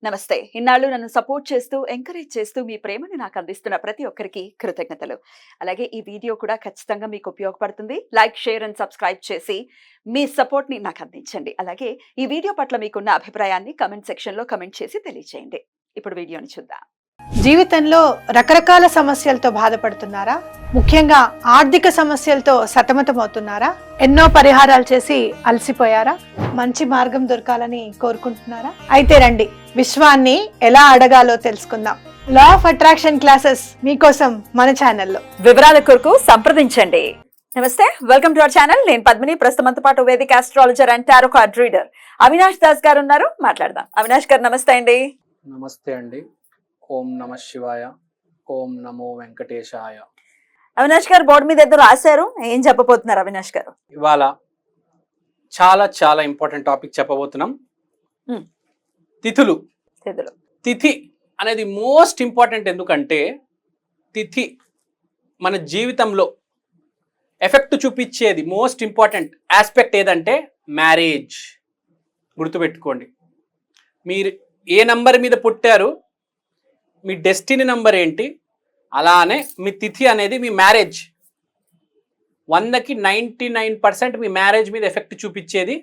నమస్తే. ఇన్నాళ్ళు నన్ను సపోర్ట్ చేస్తూ, ఎంకరేజ్ చేస్తూ మీ ప్రేమని నాకు అందిస్తున్న ప్రతి ఒక్కరికి కృతజ్ఞతలు. అలాగే ఈ వీడియో కూడా ఖచ్చితంగా మీకు ఉపయోగపడుతుంది. లైక్, షేర్ అండ్ సబ్స్క్రైబ్ చేసి మీ సపోర్ట్‌ని నాకు అందించండి. అలాగే ఈ వీడియో పట్ల మీకున్న అభిప్రాయాన్ని కామెంట్ సెక్షన్‌లో కామెంట్ చేసి తెలియజేయండి. ఇప్పుడు వీడియోని చూద్దాం. జీవితంలో రకరకాల సమస్యలతో బాధపడుతున్నారా? ముఖ్యంగా ఆర్థిక సమస్యలతో సతమతమవుతున్నారా? ఎన్నో పరిహారాలు చేసి అలసిపోయారా? మంచి మార్గం దొరకాలని కోరుకుంటున్నారా? అయితే రండి, విశ్వాన్ని ఎలా అడగాలో తెలుసుకుందాం. లా ఆఫ్ అట్రాక్షన్ క్లాసెస్ మీకోసం మన ఛానల్లో. వివరాల కొరకు సంప్రదించండి. నమస్తే, వెల్కమ్ టు అవర్ ఛానల్. నేను పద్మిని. ప్రస్తుతంతో పాటు వేదిక astrologer and tarot card reader Avinash Das గారు ఉన్నారు. మాట్లాడదాం. అవినాష్ గారు నమస్తే అండి. నమస్తే అండి. ఓం నమ శివాయ, ఓం నమో వెంకటేశాయ. అవినాష్ గారు బోర్డు మీద ఏదో రాశారు, ఏం చెప్పబోతున్నారు అవినాష్ గారు? ఇవాళ చాలా చాలా ఇంపార్టెంట్ టాపిక్ చెప్పబోతున్నాం. తిథులు. తిథి అనేది మోస్ట్ ఇంపార్టెంట్. ఎందుకంటే తిథి మన జీవితంలో ఎఫెక్ట్ చూపించేది మోస్ట్ ఇంపార్టెంట్ ఆస్పెక్ట్ ఏదంటే మ్యారేజ్. గుర్తుపెట్టుకోండి, మీరు ఏ నంబర్ మీద పుట్టారు, మీ డెస్టినీ నంబర్ ఏంటి, అలానే మీ తిథి అనేది మీ మ్యారేజ్. 100కి 99% మీ మ్యారేజ్ మీద ఎఫెక్ట్ చూపించేది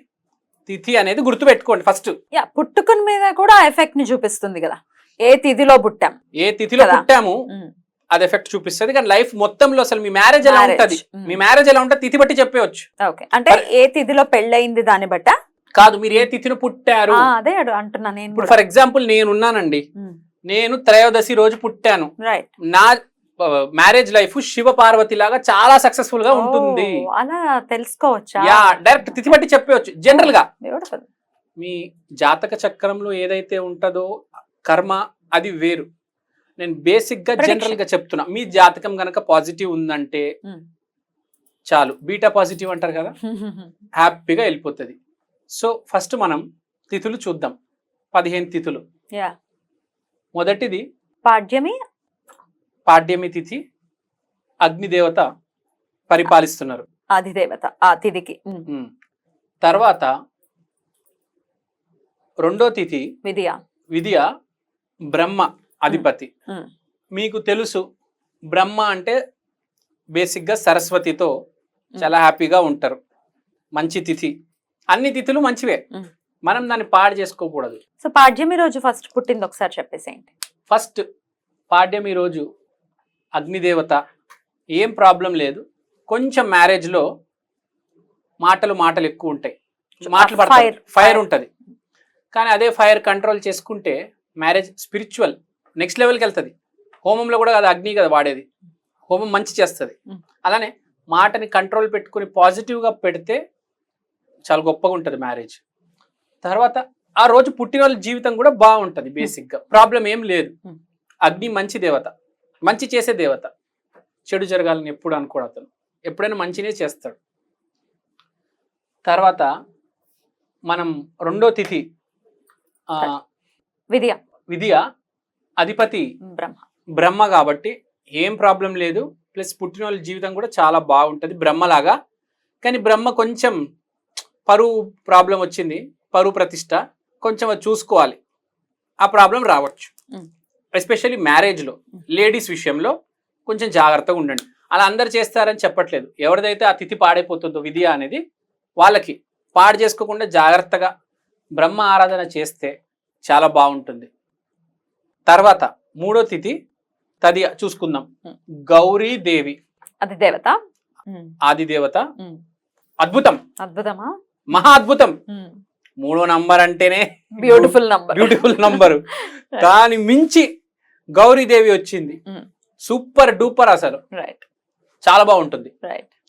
తిథి అనేది గుర్తుపెట్టుకోండి ఫస్ట్. పుట్టుకుని మీద కూడా ఎఫెక్ట్ ని చూపిస్తుంది కదా. ఏ తిథిలో పుట్టాం, ఏ తిథిలో పుట్టాము అది ఎఫెక్ట్ చూపిస్తుంది. కానీ లైఫ్ మొత్తంలో అసలు మీ మ్యారేజ్ ఎలా ఉంటది, మీ మ్యారేజ్ ఎలా ఉంటే తిథి బట్టి చెప్పవచ్చు. అంటే ఏ తిథిలో పెళ్ళయింది దాన్ని బట్ట కాదు, మీరు ఏ తిథిని పుట్టారు. అదే అంటున్నా నేను. ఇప్పుడు ఫర్ ఎగ్జాంపుల్ నేనున్నానండి, నేను త్రయోదశి రోజు పుట్టాను. నా మ్యారేజ్ లైఫ్ శివ పార్వతి లాగా చాలా సక్సెస్ఫుల్ గా ఉంటుంది. అలా తెలుసుకోవచ్చా? యా, డైరెక్ట్ తిథి బట్టి చెప్పవచ్చు. జనరల్ గా మీ జాతక చక్రంలో ఏదైతే ఉంటుందో కర్మ అది వేరు. నేను బేసిక్ గా జనరల్ గా చెప్తున్నా. మీ జాతకం గనక పాజిటివ్ ఉందంటే చాలు, బీటా పాజిటివ్ అంటారు కదా, హ్యాపీగా వెళ్ళిపోతుంది. సో ఫస్ట్ మనం తిథులు చూద్దాం. 15 తిథులు. మొదటిది పాడ్యమి తిథి. అగ్నిదేవత పరిపాలిస్తున్నారు, అధిదేవత ఆ తిథికి. తర్వాత రెండో తిథి విద్య. బ్రహ్మ అధిపతి. మీకు తెలుసు, బ్రహ్మ అంటే బేసిక్ గా సరస్వతితో చాలా హ్యాపీగా ఉంటారు. మంచి తిథి. అన్ని తిథులు మంచివే, మనం దాన్ని పాడు చేసుకోకూడదు. సో పాడ్యమి రోజు ఫస్ట్ పుట్టింది ఒకసారి చెప్పేసేయండి. ఫస్ట్ పాడ్యమి రోజు అగ్నిదేవత, ఏం ప్రాబ్లం లేదు. కొంచెం మ్యారేజ్లో మాటలు ఎక్కువ ఉంటాయి, మాటలు పడతాయి, ఫైర్ ఉంటుంది. కానీ అదే ఫైర్ కంట్రోల్ చేసుకుంటే మ్యారేజ్ స్పిరిచువల్ నెక్స్ట్ లెవెల్కి వెళ్తుంది. హోమంలో కూడా అది అగ్ని కదా వాడేది, హోమం మంచి చేస్తుంది. అలానే మాటని కంట్రోల్ పెట్టుకుని పాజిటివ్గా పెడితే చాలా గొప్పగా ఉంటుంది మ్యారేజ్. తర్వాత ఆ రోజు పుట్టిన వాళ్ళ జీవితం కూడా బాగుంటుంది. బేసిక్గా ప్రాబ్లం ఏం లేదు. అగ్ని మంచి దేవత, మంచి చేసే దేవత. చెడు జరగాలని ఎప్పుడు అనుకోడు అతను, ఎప్పుడైనా మంచినే చేస్తాడు. తర్వాత మనం రెండో తిథి విద్య. అధిపతి బ్రహ్మ కాబట్టి ఏం ప్రాబ్లం లేదు. ప్లస్ పుట్టిన వాళ్ళ జీవితం కూడా చాలా బాగుంటుంది బ్రహ్మలాగా. కానీ బ్రహ్మ కొంచెం పరువు ప్రాబ్లం వచ్చింది, పరువు ప్రతిష్ట కొంచెం అది చూసుకోవాలి. ఆ ప్రాబ్లం రావచ్చు. ఎస్పెషల్లీ మ్యారేజ్లో లేడీస్ విషయంలో కొంచెం జాగ్రత్తగా ఉండండి. అలా అందరు చేస్తారని చెప్పట్లేదు. ఎవరిదైతే ఆ తిథి పాడైపోతుందో విద్య అనేది, వాళ్ళకి పాడు చేసుకోకుండా జాగ్రత్తగా బ్రహ్మ ఆరాధన చేస్తే చాలా బాగుంటుంది. తర్వాత మూడో తిథి తది చూసుకుందాం. గౌరీదేవి ఆదిదేవత. అద్భుతమా, మహా అద్భుతం. 3వ నంబర్ అంటేనే బ్యూటిఫుల్ నంబర్. దాని మించి గౌరీదేవి వచ్చింది, సూపర్ డూపర్. అసలు చాలా బాగుంటుంది.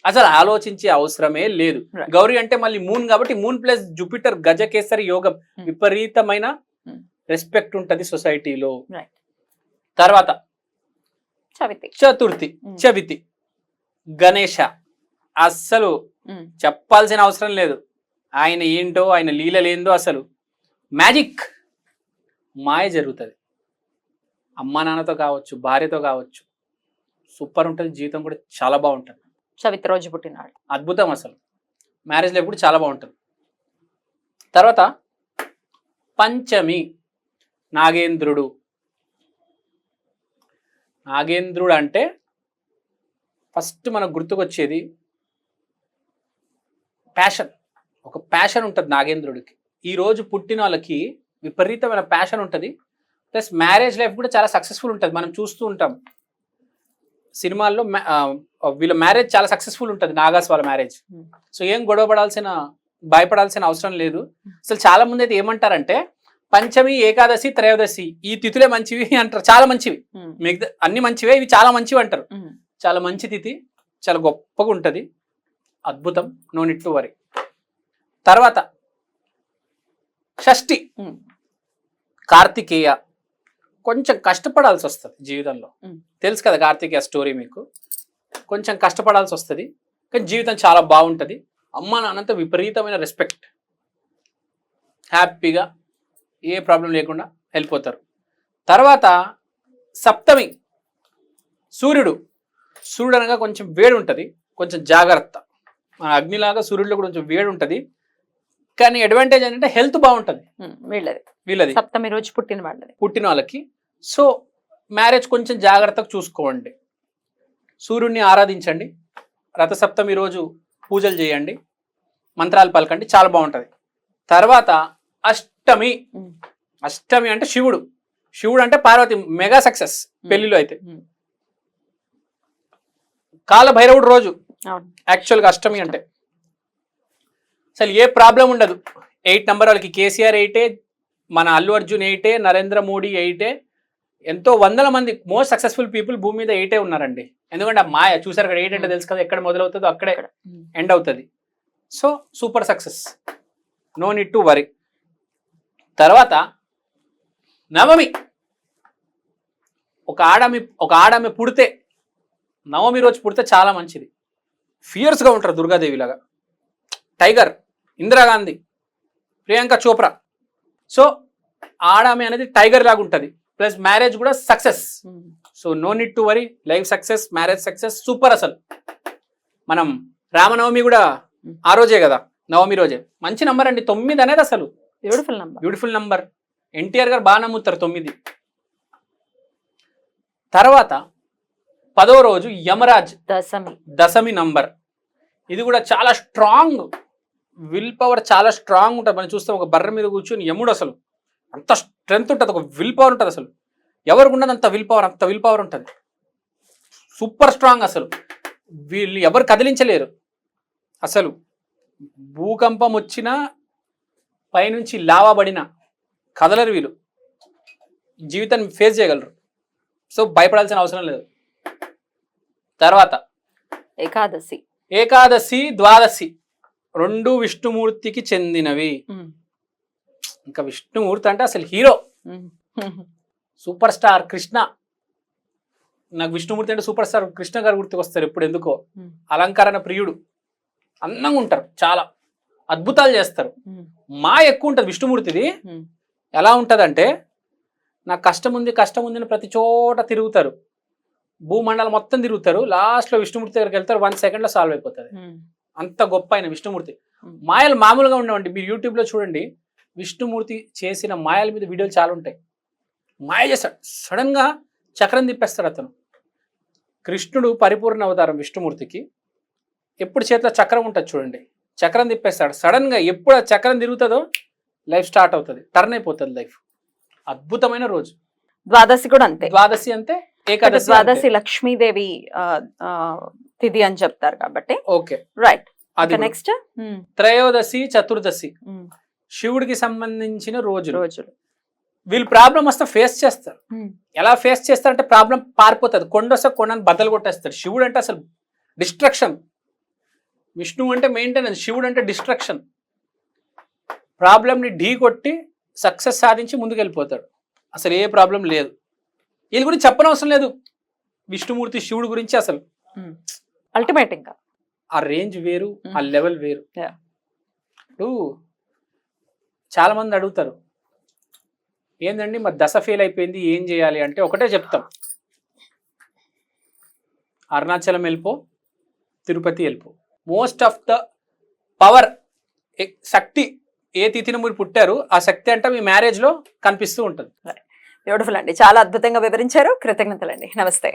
అసలు ఆలోచించే అవసరమే లేదు. గౌరీ అంటే మళ్ళీ మూన్ కాబట్టి, మూన్ ప్లస్ జూపిటర్ గజకేసరి యోగం, విపరీతమైన రెస్పెక్ట్ ఉంటది సొసైటీలో. తర్వాత చవితి. గణేష అస్సలు చెప్పాల్సిన అవసరం లేదు. ఆయన ఏంటో, ఆయన లీలలేందో, అసలు మ్యాజిక్, మాయ జరుగుతుంది. అమ్మా నాన్నతో కావచ్చు, భార్యతో కావచ్చు, సూపర్ ఉంటుంది. జీవితం కూడా చాలా బాగుంటుంది. చవితి రోజు పుట్టినాడు అద్భుతం. అసలు మ్యారేజ్ లైఫ్ కూడా చాలా బాగుంటుంది. తర్వాత పంచమి. నాగేంద్రుడు. నాగేంద్రుడు అంటే ఫస్ట్ మనకు గుర్తుకొచ్చేది ప్యాషన్. ఒక ప్యాషన్ ఉంటుంది నాగేంద్రుడికి. ఈరోజు పుట్టిన వాళ్ళకి విపరీతమైన ప్యాషన్ ఉంటుంది, ప్లస్ మ్యారేజ్ లైఫ్ కూడా చాలా సక్సెస్ఫుల్ ఉంటుంది. మనం చూస్తూ ఉంటాం సినిమాల్లో వీళ్ళ మ్యారేజ్ చాలా సక్సెస్ఫుల్ ఉంటుంది, నాగాస్ వాళ్ళ మ్యారేజ్. సో ఏం భయపడాల్సిన అవసరం లేదు. అసలు చాలా మంది అయితే ఏమంటారంటే పంచమి, ఏకాదశి, త్రయోదశి ఈ తిథులే మంచివి అంటారు. చాలా మంచివి, మిగతా అన్ని మంచివే, ఇవి చాలా మంచివి అంటారు. చాలా మంచి తిథి, చాలా గొప్పగా ఉంటుంది, అద్భుతం, నో నీడ్ టు వరీ. తర్వాత షష్ఠి, కార్తికేయ. కొంచెం కష్టపడాల్సి వస్తుంది జీవితంలో, తెలుసు కదా కార్తికేయ స్టోరీ మీకు. కొంచెం కష్టపడాల్సి వస్తుంది, కానీ జీవితం చాలా బాగుంటుంది. అమ్మ నాన్నంత విపరీతమైన రెస్పెక్ట్, హ్యాపీగా ఏ ప్రాబ్లం లేకుండా వెళ్ళిపోతారు. తర్వాత సప్తమి, సూర్యుడు. సూర్యుడు అనగా కొంచెం వేడి ఉంటుంది, కొంచెం జాగ్రత్త. మన అగ్నిలాగా సూర్యుడిలో కూడా కొంచెం వేడి ఉంటుంది, కానీ అడ్వాంటేజ్ ఏంటంటే హెల్త్ బాగుంటుంది వీళ్ళది సప్తమి రోజు పుట్టిన వాళ్ళకి. సో మ్యారేజ్ కొంచెం జాగ్రత్తగా చూసుకోండి, సూర్యుడిని ఆరాధించండి, రథసప్తమి రోజు పూజలు చేయండి, మంత్రాలు పలకండి, చాలా బాగుంటుంది. తర్వాత అష్టమి. అష్టమి అంటే శివుడు. శివుడు అంటే పార్వతి, మెగా సక్సెస్ పెళ్లిలో అయితే. కాలభైరవుడు రోజు యాక్చువల్గా అష్టమి అంటే. అసలు ఏ ప్రాబ్లం ఉండదు. 8 నెంబర్ వాళ్ళకి కేసీఆర్ 8, మన అల్లు అర్జున్ 8, నరేంద్ర మోడీ 8, ఎంతో వందల మంది మోస్ట్ సక్సెస్ఫుల్ పీపుల్ భూమి మీద 8 ఉన్నారండి. ఎందుకంటే ఆ మాయ చూసారు కదా, 8 అంటే తెలుసు కదా, ఎక్కడ మొదలవుతుందో అక్కడే ఎండ్ అవుతుంది. So super success, no need to worry. తర్వాత నవమి. ఒక ఆడమి పుడితే, నవమి రోజు పుడితే చాలా మంచిది. ఫియర్స్గా ఉంటారు, దుర్గాదేవిలాగా, టైగర్, ఇందిరాగాంధీ, ప్రియాంక చోప్రా. సో ఆడమి అనేది టైగర్ లాగా ఉంటుంది, ప్లస్ మ్యారేజ్ కూడా success. So no need to worry, life success, marriage success, super. అసలు మనం రామనవమి కూడా ఆ రోజే కదా, నవమి రోజే. మంచి నంబర్ అండి 9 అనేది, అసలు బ్యూటిఫుల్ నంబర్. ఎన్టీఆర్ గారు బాగా నమ్ముతారు 9. తర్వాత 10వ రోజు యమరాజ్, దశమి నంబర్. ఇది కూడా చాలా స్ట్రాంగ్ విల్ పవర్, చాలా స్ట్రాంగ్ ఉంటుంది. మనం చూస్తాం ఒక బర్రె మీద కూర్చొని యముడు, అసలు అంత స్ట్రెంగ్త్ ఉంటుంది, ఒక విల్ పవర్ ఉంటుంది. అసలు ఎవరికి ఉండదు అంత విల్ పవర్ ఉంటుంది, సూపర్ స్ట్రాంగ్. అసలు వీళ్ళు ఎవరు కదిలించలేరు. అసలు భూకంపం వచ్చినా, పైనుంచి లావా పడినా కదలరు వీళ్ళు, జీవితాన్ని ఫేస్ చేయగలరు. సో భయపడాల్సిన అవసరం లేదు. తర్వాత ఏకాదశి, ద్వాదశి 2 విష్ణుమూర్తికి చెందినవి. ఇంకా విష్ణుమూర్తి అంటే అసలు హీరో, సూపర్ స్టార్ కృష్ణ. నాకు విష్ణుమూర్తి అంటే సూపర్ స్టార్ కృష్ణ గారు గుర్తుకొస్తారు ఎప్పుడు, ఎందుకో. అలంకరణ ప్రియుడు, అందంగా ఉంటారు, చాలా అద్భుతాలు చేస్తారు. ఎక్కువ ఉంటుంది విష్ణుమూర్తిది. ఎలా ఉంటుందంటే, నాకు కష్టం ఉంది అని ప్రతి చోట తిరుగుతారు, భూమండలం మొత్తం తిరుగుతారు, లాస్ట్లో విష్ణుమూర్తి దగ్గరికి వెళ్తారు, 1 సెకండ్లో సాల్వ్ అయిపోతుంది. అంత గొప్ప ఆయన విష్ణుమూర్తి. మాయలు మామూలుగా ఉండవండి, మీరు యూట్యూబ్లో చూడండి, విష్ణుమూర్తి చేసిన మాయల మీద వీడియోలు చాలా ఉంటాయి. మాయ చేస్తాడు, సడన్గా చక్రం తిప్పేస్తాడు అతను. కృష్ణుడు పరిపూర్ణ అవతారం విష్ణుమూర్తికి. ఎప్పుడు చేతిలో చక్రం ఉంటుంది చూడండి, చక్రం తిప్పేస్తాడు సడన్గా. ఎప్పుడు ఆ చక్రం తిరుగుతుందో లైఫ్ స్టార్ట్ అవుతుంది, టర్న్ అయిపోతుంది లైఫ్. అద్భుతమైన రోజు. ద్వాదశి కూడా అంతే. ద్వాదశి అంతే, ఏకాదశి. ద్వాదశి లక్ష్మీదేవి తిథి అని చెప్తారు కాబట్టి. Okay, right. నెక్స్ట్ త్రయోదశి, చతుర్దశి శివుడికి సంబంధించిన రోజులు. వీళ్ళు ప్రాబ్లం వస్తే ఫేస్ చేస్తారు. ఎలా ఫేస్ చేస్తారంటే, ప్రాబ్లం పారిపోతుంది, కొండొస్తే కొండని బద్దలు కొట్టేస్తారు. శివుడు అంటే అసలు డిస్ట్రక్షన్, విష్ణువు అంటే మెయింటెనెన్స్, శివుడు అంటే డిస్ట్రక్షన్. ప్రాబ్లంని ఢీ కొట్టి సక్సెస్ సాధించి ముందుకు వెళ్ళిపోతాడు, అసలు ఏ ప్రాబ్లం లేదు. వీళ్ళ గురించి చెప్పనవసరం లేదు, విష్ణుమూర్తి శివుడు గురించి అసలు అల్టిమేట్. ఇంకా ఆ రేంజ్ వేరు, ఆ లెవెల్ వేరు. ఇప్పుడు చాలా మంది అడుగుతారు, ఏందండి మరి దశ ఫెయిల్ అయిపోయింది ఏం చేయాలి అంటే, ఒకటే చెప్తాం, అరుణాచలం వెళ్ళిపో, తిరుపతి వెళ్ళిపో. మోస్ట్ ఆఫ్ ద పవర్, శక్తి ఏ తిథిని మీరు పుట్టారు ఆ శక్తి అంటే మీ మ్యారేజ్ లో కనిపిస్తూ ఉంటుంది. బ్యూటిఫుల్ అండి, చాలా అద్భుతంగా వివరించారు. కృతజ్ఞతలండి. నమస్తే.